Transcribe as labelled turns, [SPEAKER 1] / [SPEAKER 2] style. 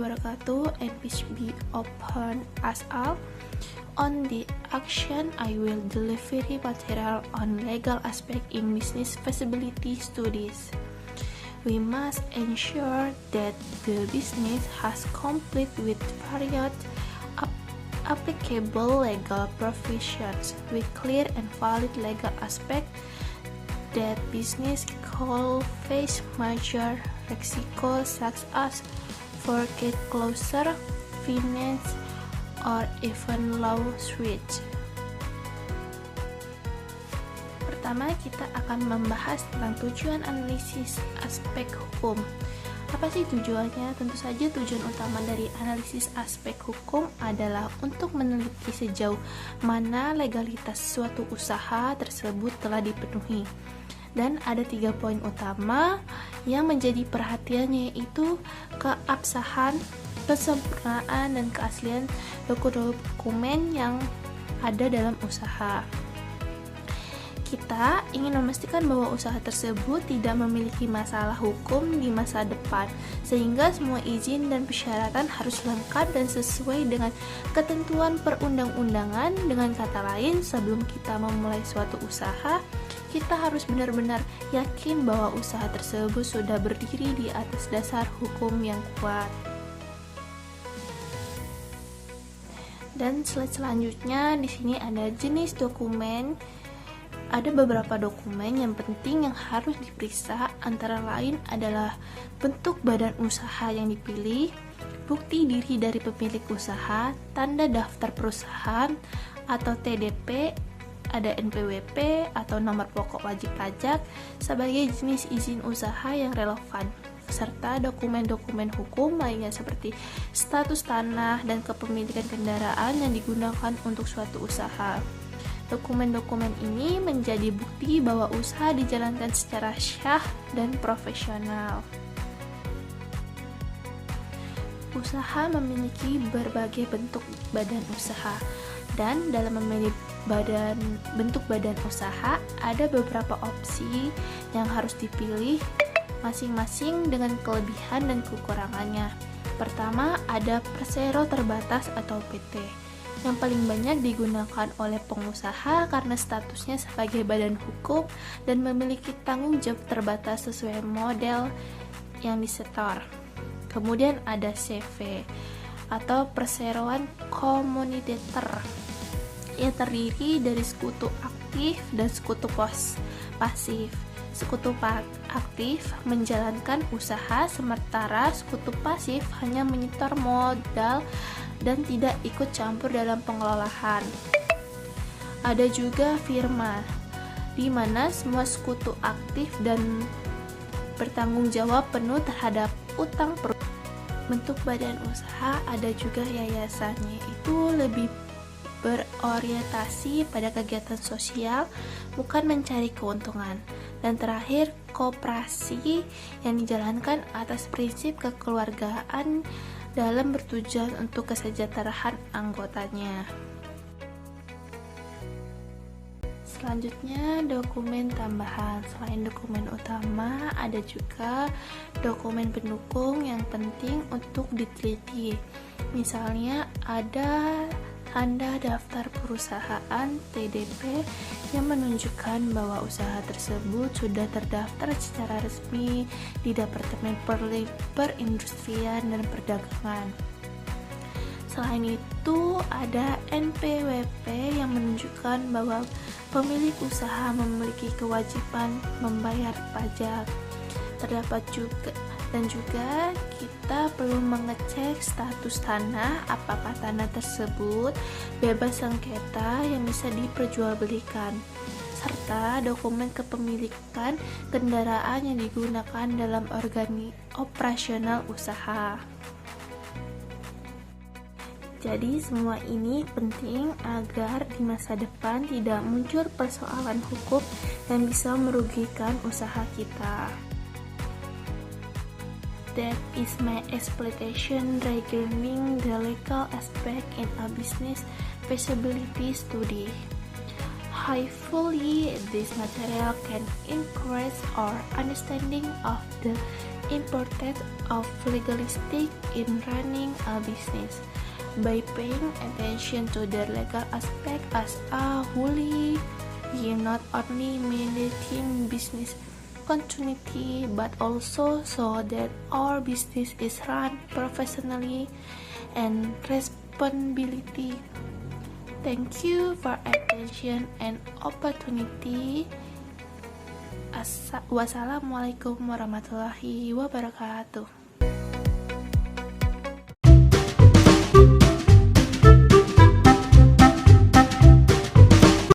[SPEAKER 1] wabarakatuh, and peace be upon us all. On the action, I will deliver material on legal aspect in business feasibility studies. We must ensure that the business has complete with various applicable legal provisions with clear and valid legal aspect that business could face major risks such as foreclosure, finance, or even lawsuits. Pertama, kita akan membahas tentang tujuan analisis aspek hukum. Apa sih tujuannya? Tentu saja tujuan utama dari analisis aspek hukum adalah untuk meneliti sejauh mana legalitas suatu usaha tersebut telah dipenuhi. Dan ada 3 poin utama yang menjadi perhatian, yaitu keabsahan, kesempurnaan, dan keaslian dokumen yang ada dalam usaha. Kita ingin memastikan bahwa usaha tersebut tidak memiliki masalah hukum di masa depan, sehingga semua izin dan persyaratan harus lengkap dan sesuai dengan ketentuan perundang-undangan. Dengan kata lain, sebelum kita memulai suatu usaha, kita harus benar-benar yakin bahwa usaha tersebut sudah berdiri di atas dasar hukum yang kuat. Dan slide selanjutnya, di sini ada jenis dokumen. Ada beberapa dokumen yang penting yang harus diperiksa, antara lain adalah bentuk badan usaha yang dipilih, bukti diri dari pemilik usaha, tanda daftar perusahaan atau TDP, ada NPWP atau nomor pokok wajib pajak sebagai jenis izin usaha yang relevan, serta dokumen-dokumen hukum lainnya seperti status tanah dan kepemilikan kendaraan yang digunakan untuk suatu usaha. Dokumen-dokumen ini menjadi bukti bahwa usaha dijalankan secara syah dan profesional. Usaha memiliki berbagai bentuk badan usaha, dan dalam memilih bentuk badan usaha ada beberapa opsi yang harus dipilih, masing-masing dengan kelebihan dan kekurangannya. Pertama, ada persero terbatas atau PT, yang paling banyak digunakan oleh pengusaha karena statusnya sebagai badan hukum dan memiliki tanggung jawab terbatas sesuai model yang disetor. Kemudian ada CV atau perseroan komunitator, yang terdiri dari sekutu aktif dan sekutu pasif. Sekutu aktif menjalankan usaha, sementara sekutu pasif hanya menyetor modal dan tidak ikut campur dalam pengelolaan. Ada juga firma, di mana semua sekutu aktif dan bertanggung jawab penuh terhadap utang perusahaan. Bentuk badan usaha ada juga yayasannya, itu lebih berorientasi pada kegiatan sosial, bukan mencari keuntungan. Dan terakhir, koperasi yang dijalankan atas prinsip kekeluargaan dalam bertujuan untuk kesejahteraan anggotanya. Selanjutnya, dokumen tambahan. Selain dokumen utama, ada juga dokumen pendukung yang penting untuk diteliti. Misalnya, ada tanda daftar perusahaan TDP yang menunjukkan bahwa usaha tersebut sudah terdaftar secara resmi di Departemen Perindustrian dan Perdagangan. Selain itu, ada NPWP yang menunjukkan bahwa pemilik usaha memiliki kewajiban membayar pajak. Terdapat juga kita perlu mengecek status tanah, apakah tanah tersebut bebas sengketa yang bisa diperjualbelikan, serta dokumen kepemilikan kendaraan yang digunakan dalam operasional usaha. Jadi semua ini penting agar di masa depan tidak muncul persoalan hukum yang bisa merugikan usaha kita. That is my explanation regarding the legal aspect in a business feasibility study. Hopefully, this material can increase our understanding of the importance of legalistic in running a business. By paying attention to the legal aspect as a whole, we not only maintain business continuity but also so that our business is run professionally and responsibility. Thank you for attention and opportunity. Wassalamualaikum warahmatullahi wabarakatuh.